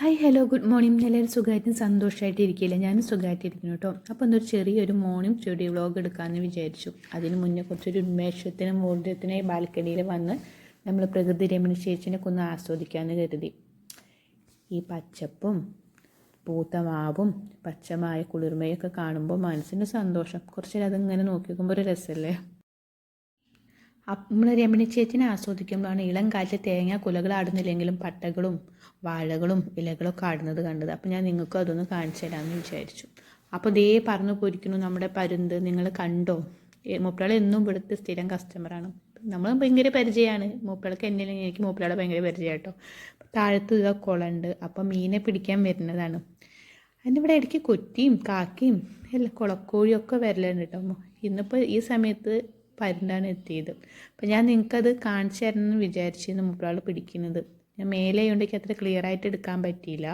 Hi hello good morning. എല്ലാവരും സുഖമായിട്ടും സന്തോഷമായിട്ട് ഇരിക്കില്ല. ഞാനും സുഖമായിട്ടിരിക്കുന്നു കേട്ടോ. അപ്പോൾ എന്നൊരു ചെറിയൊരു മോർണിംഗ് സ്റ്റുഡിയോ വ്ളോഗ് എടുക്കാമെന്ന് വിചാരിച്ചു. അതിന് മുന്നേ കുറച്ചൊരു ഉന്മേഷത്തിനും ഊർജ്ജത്തിനും ബാൽക്കണിയിൽ വന്ന് നമ്മൾ പ്രകൃതി രമണി ചേച്ചിനൊക്കെ ഒന്ന് ആസ്വദിക്കാമെന്ന് കരുതി. ഈ പച്ചപ്പും പൂത്ത മാവും പച്ചമായ കുളിർമയൊക്കെ കാണുമ്പോൾ മനസ്സിന് സന്തോഷം. കുറച്ചേരം അതിങ്ങനെ നോക്കി നോക്കുമ്പോൾ ഒരു രസമല്ലേ. നമ്മൾ രമണി ചേച്ചിനെ ആസ്വദിക്കുമ്പോഴാണ് ഇളം കാറ്റിൽ തേങ്ങ കുലകൾ ആടുന്നില്ലെങ്കിലും പട്ടകളും വാഴകളും ഇലകളൊക്കെ ആടുന്നത് കണ്ടത്. അപ്പോൾ ഞാൻ നിങ്ങൾക്കും അതൊന്ന് കാണിച്ചു തരാമെന്ന് വിചാരിച്ചു. അപ്പോൾ ദേ പറഞ്ഞു പോയിരിക്കുന്നു നമ്മുടെ പരുന്ത്. നിങ്ങൾ കണ്ടോ? മൂപ്പള എന്നും ഇവിടുത്തെ സ്ഥിരം കസ്റ്റമറാണ്. നമ്മൾ ഭയങ്കര പരിചയമാണ്. മൂപ്പളക്ക് എന്നില്ലെങ്കിൽ എനിക്ക് മൂപ്പളയുടെ ഭയങ്കര പരിചയം കേട്ടോ. താഴത്ത് ഇതാ കുളമുണ്ട്. അപ്പോൾ മീനെ പിടിക്കാൻ വരുന്നതാണ്. അതിൻ്റെ ഇവിടെ ഇടയ്ക്ക് കൊറ്റിയും കാക്കയും എല്ലാം കുളക്കോഴിയൊക്കെ വരലുണ്ട് കേട്ടോ. ഇന്നിപ്പോൾ ഈ സമയത്ത് പരുന്താണ് എത്തിയത്. അപ്പം ഞാൻ നിങ്ങൾക്കത് കാണിച്ചു തരണമെന്ന് വിചാരിച്ചിരുന്നു. മൂപ്പളാൾ പിടിക്കുന്നത് ഞാൻ മേലെ ഉണ്ടെങ്കിൽ അത്ര ക്ലിയർ ആയിട്ട് എടുക്കാൻ പറ്റിയില്ല.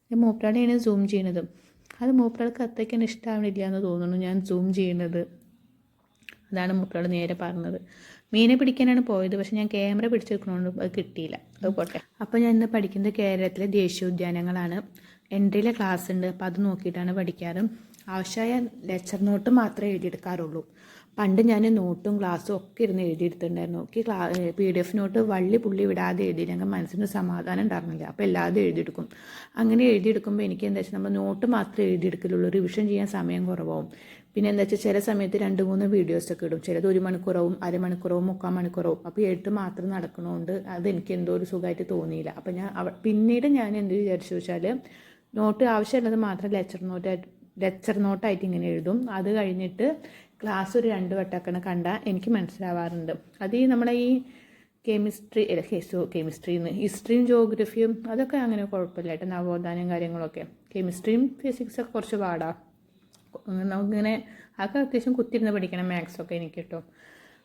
ഞാൻ മൂപ്പളാളെയാണ് സൂം ചെയ്യണത്. അത് മൂപ്പളാൾക്ക് അത്രയ്ക്ക് ഇഷ്ടമാവണില്ല എന്ന് തോന്നുന്നു ഞാൻ സൂം ചെയ്യുന്നത്. അതാണ് മൂപ്പളാൾ നേരെ പറഞ്ഞത്. മീനെ പിടിക്കാനാണ് പോയത്, പക്ഷെ ഞാൻ ക്യാമറ പിടിച്ചെടുക്കണോണ്ട് അത് കിട്ടിയില്ല. അത് പോട്ടെ. അപ്പോൾ ഞാൻ ഇന്ന് പഠിക്കുന്നത് കേരളത്തിലെ ദേശീയോദ്യാനങ്ങളാണ്. എൻട്രിയിലെ ക്ലാസ് ഉണ്ട്. അപ്പോൾ അത് നോക്കിയിട്ടാണ് പഠിക്കാറ്. ആവശ്യമായ ലെക്ചർ നോട്ട് മാത്രമേ എഴുതിയെടുക്കാറുള്ളൂ. പണ്ട് ഞാൻ നോട്ടും ക്ലാസ്സും ഒക്കെ ഇരുന്ന് എഴുതിയെടുത്തിട്ടുണ്ടായിരുന്നു. PDF നോട്ട് വള്ളി പുള്ളി വിടാതെ എഴുതിയില്ലെങ്കിൽ മനസ്സിന് സമാധാനം ഉണ്ടായിരുന്നില്ല. അപ്പോൾ എല്ലാതും എഴുതിയെടുക്കും. അങ്ങനെ എഴുതിയെടുക്കുമ്പോൾ എനിക്ക് എന്താ വെച്ചാൽ നമ്മൾ നോട്ട് മാത്രമേ എഴുതിയെടുക്കലുള്ളൂ. റിവിഷൻ ചെയ്യാൻ സമയം കുറവാകും. പിന്നെ എന്താ വെച്ചാൽ ചില സമയത്ത് 2-3 വീഡിയോസൊക്കെ ഇടും. ചിലത് 1 മണിക്കൂറാവും, അരമണിക്കൂറാവും, 3/4 മണിക്കൂറാവും. അപ്പോൾ എഴുത്ത് മാത്രം നടക്കണോണ്ട് അതെനിക്ക് എന്തോ ഒരു സുഖമായിട്ട് തോന്നിയില്ല. അപ്പോൾ പിന്നീട് ഞാൻ എന്ത് വിചാരിച്ചു വെച്ചാൽ നോട്ട് ആവശ്യമുള്ളത് മാത്രം ലെക്ചർ നോട്ടായിട്ട് ഇങ്ങനെ എഴുതും. അത് കഴിഞ്ഞിട്ട് ക്ലാസ് ഒരു 2 വട്ടമൊക്കെ കണ്ടാൽ എനിക്ക് മനസ്സിലാവാറുണ്ട്. അത് ഈ നമ്മളെ ഈ കെമിസ്ട്രിന്ന് ഹിസ്റ്ററിയും ജോഗ്രഫിയും അതൊക്കെ അങ്ങനെ കുഴപ്പമില്ല കേട്ടോ. നവോത്ഥാനം കാര്യങ്ങളൊക്കെ. കെമിസ്ട്രിയും ഫിസിക്സൊക്കെ കുറച്ച് പാടാം. നമുക്കിങ്ങനെ അതൊക്കെ അത്യാവശ്യം കുത്തിരുന്ന് പഠിക്കണം. മാത്സൊക്കെ എനിക്ക് കിട്ടും.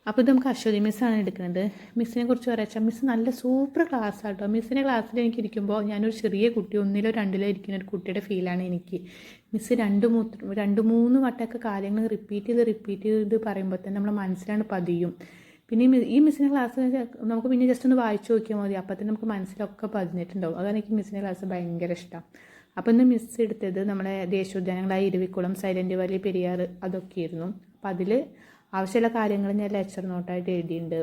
അപ്പോൾ ഇത് നമുക്ക് അശ്വതി മിസ്സാണ് എടുക്കുന്നത്. മിസ്സിനെ കുറിച്ച് പറയാച്ചാൽ മിസ്സ് നല്ല സൂപ്പർ ക്ലാസ് ആട്ടോ. മിസ്സിൻ്റെ ക്ലാസ്സിൽ എനിക്ക് ഇരിക്കുമ്പോൾ ഞാനൊരു ചെറിയ കുട്ടി 1-ലോ 2-ലോ ഇരിക്കുന്ന ഒരു കുട്ടിയുടെ ഫീലാണ് എനിക്ക്. മിസ്സ് 2-3 വട്ടമൊക്കെ കാര്യങ്ങൾ റിപ്പീറ്റ് ചെയ്ത് പറയുമ്പോൾ തന്നെ നമ്മുടെ മനസ്സിലാണ് പതിയും. പിന്നെ ഈ മിസ്സിൻ്റെ ക്ലാസ് നമുക്ക് പിന്നെ ജസ്റ്റ് ഒന്ന് വായിച്ചു നോക്കിയാൽ മതി. അപ്പോൾ തന്നെ നമുക്ക് മനസ്സിലൊക്കെ പതിഞ്ഞിട്ടുണ്ടാവും. അതാണ് എനിക്ക് മിസ്സിൻ്റെ ക്ലാസ് ഭയങ്കര ഇഷ്ടം. അപ്പോൾ ഇന്ന് മിസ്സ് എടുത്തത് നമ്മുടെ ദേശീയോദ്യാനങ്ങളായ ഇരവിക്കുളം, സൈലൻറ്റ് വാലി, പെരിയാർ അതൊക്കെയായിരുന്നു. അപ്പോൾ അതിൽ ആവശ്യമുള്ള കാര്യങ്ങൾ ഞാൻ ലെക്ചർ നോട്ടായിട്ട് എഴുതിയിട്ടുണ്ട്.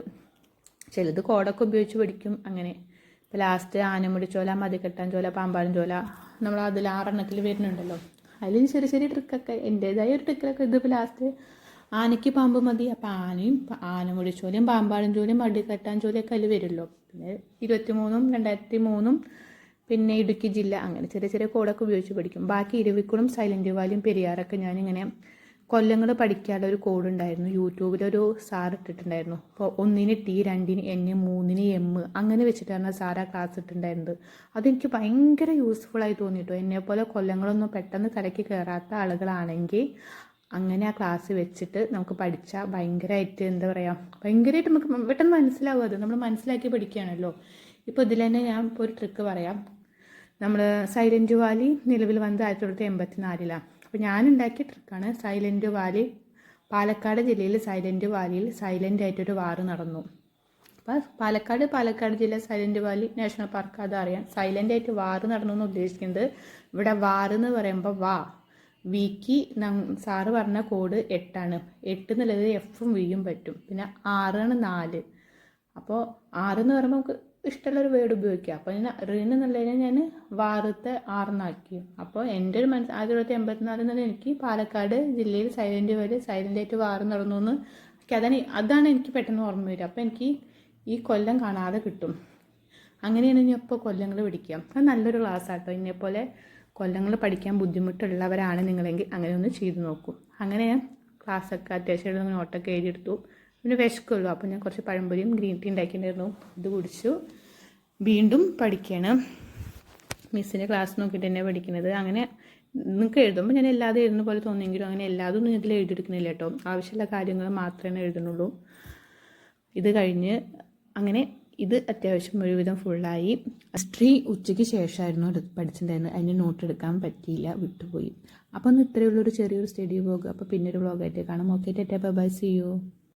ചിലത് കോഡൊക്കെ ഉപയോഗിച്ച് പഠിക്കും. അങ്ങനെ ഇപ്പോൾ ലാസ്റ്റ് ആനമുടിച്ചോല, മതികെട്ടാൻ ചോല, പാമ്പാടും ചോല നമ്മൾ അതിൽ 6 വരുന്നുണ്ടല്ലോ. അതിൽ ചെറിയ ട്രിക്കൊക്കെ എൻ്റേതായ ഒരു ട്രിക്കൊക്കെ. ഇതിപ്പോൾ ലാസ്റ്റ് ആനയ്ക്ക് പാമ്പ് മതി. അപ്പോൾ ആനമുടിച്ചോലയും പാമ്പാടും ചോലയും മടികെട്ടാൻ ചോലയൊക്കെ അതിൽ വരുമല്ലോ. പിന്നെ 23-ഉം 2003-ഉം പിന്നെ ഇടുക്കി ജില്ല അങ്ങനെ ചെറിയ കോഡൊക്കെ ഉപയോഗിച്ച് പഠിക്കും. ബാക്കി ഇരവിക്കുളം, സൈലൻറ്റ് വാലിയും പെരിയാറൊക്കെ ഞാനിങ്ങനെ കൊല്ലങ്ങൾ പഠിക്കാനുള്ള ഒരു കോഡ് ഉണ്ടായിരുന്നു. യൂട്യൂബിലൊരു സാർ ഇട്ടിട്ടുണ്ടായിരുന്നു. അപ്പോൾ 1-ന് T, 2-ന് N, 3-ന് M അങ്ങനെ വെച്ചിട്ടാണ് സാർ ആ ക്ലാസ് ഇട്ടിട്ടുണ്ടായിരുന്നത്. അതെനിക്ക് ഭയങ്കര യൂസ്ഫുള്ളായി തോന്നിയിട്ടു. എന്നെപ്പോലെ കൊല്ലങ്ങളൊന്നും പെട്ടെന്ന് തലയ്ക്ക് കയറാത്ത ആളുകളാണെങ്കിൽ അങ്ങനെ ആ ക്ലാസ് വെച്ചിട്ട് നമുക്ക് പഠിച്ചാൽ ഭയങ്കരമായിട്ട് എന്താ പറയുക, ഭയങ്കരമായിട്ട് നമുക്ക് പെട്ടെന്ന് മനസ്സിലാവും. അത് നമ്മൾ മനസ്സിലാക്കി പഠിക്കുകയാണല്ലോ. ഇപ്പോൾ ഇതിൽ തന്നെ ഞാൻ ഇപ്പോൾ ഒരു ട്രിക്ക് പറയാം. നമ്മൾ സൈലൻറ്റ് വാലി നിലവിൽ വന്നത് 1984-ലാണ്. അപ്പോൾ ഞാനുണ്ടാക്കിയ ട്രിക്കാണ്. സൈലൻറ്റ് വാലി പാലക്കാട് ജില്ലയിൽ സൈലൻറ്റ് വാലിയിൽ സൈലൻ്റ് ആയിട്ടൊരു വാറ് നടന്നു. അപ്പോൾ പാലക്കാട് ജില്ല സൈലൻറ്റ് വാലി നാഷണൽ പാർക്ക് അതറിയാം. സൈലൻ്റ് ആയിട്ട് വാറ് നടന്നു എന്ന് ഉദ്ദേശിക്കുന്നത് ഇവിടെ വാറ് എന്ന് പറയുമ്പോൾ വിക്ക് സാറ് പറഞ്ഞ കോഡ് 8 എന്നുള്ളത് Fഉം Vയും പറ്റും. പിന്നെ 6 ആണ് 4. അപ്പോൾ 6 എന്ന് പറയുമ്പോൾ നമുക്ക് ഇഷ്ടമുള്ളൊരു വേർഡ് ഉപയോഗിക്കുക. അപ്പോൾ ഞാൻ റീന്ന് എന്നുള്ളതിനെ ഞാൻ വാറത്തെ 6 അപ്പോൾ എൻ്റെ ഒരു 1984 എനിക്ക് പാലക്കാട് ജില്ലയിൽ സൈലൻറ്റ് വാലി സൈലൻ്റ് ആയിട്ട് വാറ് നടന്നു എന്ന് അതാണ് എനിക്ക് പെട്ടെന്ന് ഓർമ്മ വരിക. അപ്പോൾ എനിക്ക് ഈ കൊല്ലം കാണാതെ കിട്ടും. അങ്ങനെയാണ് ഇനി ഇപ്പോൾ കൊല്ലങ്ങൾ പഠിക്കുക. അത് നല്ലൊരു ക്ലാസ് ആട്ടോ. ഇന്നെപ്പോലെ കൊല്ലങ്ങൾ പഠിക്കാൻ ബുദ്ധിമുട്ടുള്ളവരാണ് നിങ്ങളെങ്കിൽ അങ്ങനെ ഒന്ന് ചെയ്ത് നോക്കും. അങ്ങനെ ഞാൻ ക്ലാസ്സൊക്കെ അത്യാവശ്യം നോട്ടൊക്കെ എഴുതിയെടുത്തു. പിന്നെ വിശക്കുള്ളൂ. അപ്പോൾ ഞാൻ കുറച്ച് പഴംപൊരിയും ഗ്രീൻ ടീ ഉണ്ടാക്കിയിട്ടുണ്ടായിരുന്നു. ഇത് കുടിച്ചു. വീണ്ടും പഠിക്കുകയാണ്. മിസ്സിൻ്റെ ക്ലാസ് നോക്കിയിട്ട് തന്നെ പഠിക്കുന്നത്. അങ്ങനെ നിങ്ങൾക്ക് എഴുതുമ്പോൾ ഞാൻ എല്ലാതും എഴുതുന്ന പോലെ തോന്നിയെങ്കിലും അങ്ങനെ എല്ലാതും ഒന്നും ഇതിൽ എഴുതിയെടുക്കുന്നില്ല കേട്ടോ. ആവശ്യമുള്ള കാര്യങ്ങൾ മാത്രമേ എഴുതുന്നുള്ളൂ. ഇത് കഴിഞ്ഞ് അങ്ങനെ ഇത് അത്യാവശ്യം ഒരുവിധം ഫുള്ളായി. ഹിസ്റ്ററി ഉച്ചയ്ക്ക് ശേഷമായിരുന്നു പഠിച്ചിട്ടുണ്ടായിരുന്നത്. അതിന് നോട്ട് എടുക്കാൻ പറ്റിയില്ല, വിട്ടുപോയി. അപ്പോൾ ഒന്ന് ഇത്രയുള്ളൊരു ചെറിയൊരു സ്റ്റഡി വ്ളോഗ്. അപ്പോൾ പിന്നെ ഒരു വ്ളോഗായിട്ട് കാണാം. Okay, tata bye, see U.